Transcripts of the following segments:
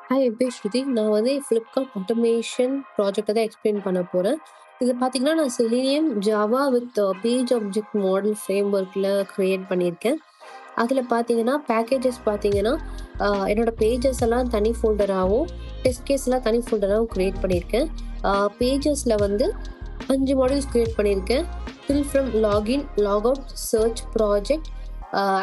Hi என் பேர் ஸ்ருதி. நான் வந்து ஃப்ளிப்கார்ட் ஆட்டோமேஷன் ப்ராஜெக்ட்ட தான் எக்ஸ்பிளைன் பண்ண போறேன். இது பார்த்தீங்கன்னா, நான் Selenium, Java with page object model ஃப்ரேம்வொர்க்ல கிரியேட் பண்ணியிருக்கேன். அதில பார்த்தீங்கன்னா, பேக்கேஜஸ் பார்த்தீங்கன்னா, என்னோட பேஜஸ் எல்லாம் தனி ஃபோல்டராவும், டெஸ்ட் கேஸ்லாம் தனி ஃபோல்டராவும் கிரியேட் பண்ணியிருக்கேன். பேஜஸ்ல வந்து 5 மாடியூல்ஸ் கிரியேட் பண்ணியிருக்கேன். Fill from login, log out, search, project,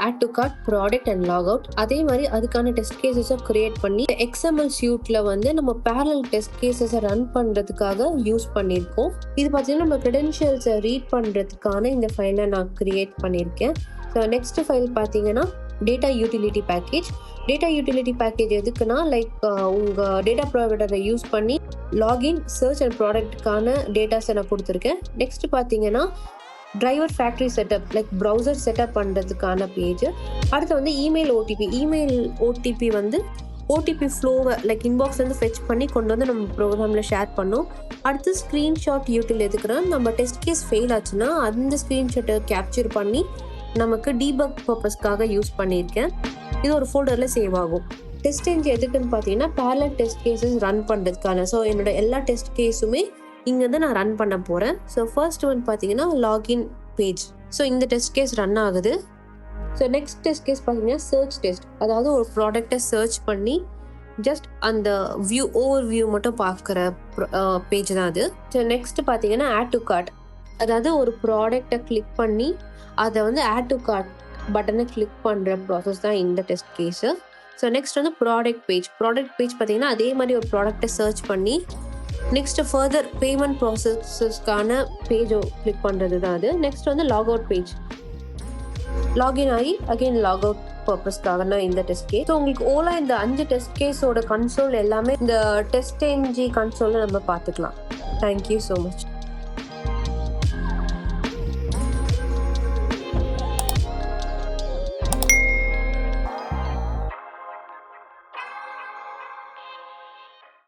add to cart, product and log out. அதே மாதிரி அதுக்கான டெஸ்ட் கேசஸை கிரியேட் பண்ணி எக்ஸ்எம்எல் சூட்ல வந்து நம்ம பேரலல் டெஸ்ட் கேசஸை ரன் பண்றதுக்காக யூஸ் பண்ணியிருக்கோம். இது பார்த்தீங்கன்னா நம்ம கிரெடென்ஷியல்ஸை ரீட் பண்றதுக்கான இந்த ஃபைலை நான் கிரியேட் பண்ணியிருக்கேன். ஸோ நெக்ஸ்ட் ஃபைல் பார்த்தீங்கன்னா data utility package. Data utility package எதுக்குன்னா உங்கள் டேட்டா ப்ரொவைடரை யூஸ் பண்ணி லாகின், சர்ச் அண்ட் ப்ராடக்ட்டுக்கான டேட்டாஸை நான் கொடுத்துருக்கேன். நெக்ஸ்ட் பார்த்தீங்கன்னா driver factory setup browser setup பண்ணுறதுக்கான பேஜ். அடுத்து வந்து இமெயில் ஓடிபி வந்து ஓடிபி ஃப்ளோவை இன்பாக்ஸ் வந்து ஃபெச் பண்ணி கொண்டு வந்து நம்ம ப்ரோக்ராமில் ஷேர் பண்ணோம். அடுத்து ஸ்க்ரீன்ஷாட் யூட்டில் எதுக்குன்னா நம்ம டெஸ்ட் கேஸ் ஃபெயில் ஆச்சுன்னா அந்த ஸ்க்ரீன்ஷாட்டை கேப்சர் பண்ணி நமக்கு டீபக் பர்பஸ்க்காக யூஸ் பண்ணியிருக்கேன். இது ஒரு ஃபோல்டரில் சேவ் ஆகும். டெஸ்ட் என்ஜின் எதுக்குன்னு பார்த்தீங்கன்னா பேரலல் டெஸ்ட் கேஸஸ் ரன் பண்ணுறதுக்கான. ஸோ என்னோட எல்லா டெஸ்ட் கேஸுமே இங்கேருந்து நான் ரன் பண்ண போகிறேன். ஸோ ஃபர்ஸ்ட் ஒன் பார்த்தீங்கன்னா லாகின் பேஜ். ஸோ இந்த டெஸ்ட் கேஸ் ரன் ஆகுது. ஸோ நெக்ஸ்ட் டெஸ்ட் கேஸ் பார்த்தீங்கன்னா சர்ச் டெஸ்ட். அதாவது ஒரு ப்ராடக்டை சர்ச் பண்ணி ஜஸ்ட் அந்த ஓவர் வியூ மட்டும் பார்க்குற பேஜ் தான் அது. ஸோ நெக்ஸ்ட் பார்த்தீங்கன்னா ஆட் டு கார்ட். அதாவது ஒரு ப்ராடக்டை கிளிக் பண்ணி அதை வந்து ஆட் டு கார்ட் பட்டனை கிளிக் பண்ணுற ப்ராசஸ் தான் இந்த டெஸ்ட் கேஸு. ஸோ நெக்ஸ்ட் வந்து ப்ராடக்ட் பேஜ் பார்த்தீங்கன்னா அதே மாதிரி ஒரு ப்ராடக்டை சர்ச் பண்ணி நெக்ஸ்ட் ஃபர்தர் பேமெண்ட் ப்ராசஸஸ்க்கான பேஜை கிளிக் பண்ணுறது தான் அது. நெக்ஸ்ட் வந்து லாக் அவுட் பேஜ். லாகின் ஆகி அகெயின் லாக் அவுட் பர்பஸ்க்காக தான் இந்த டெஸ்ட் கேஸ். ஸோ உங்களுக்கு ஓலா இந்த 5 டெஸ்ட் கேஸோட கன்சோல் எல்லாமே இந்த டெஸ்ட் என்ஜி கன்சோலில் நம்ம பார்த்துக்கலாம். Thank you so much.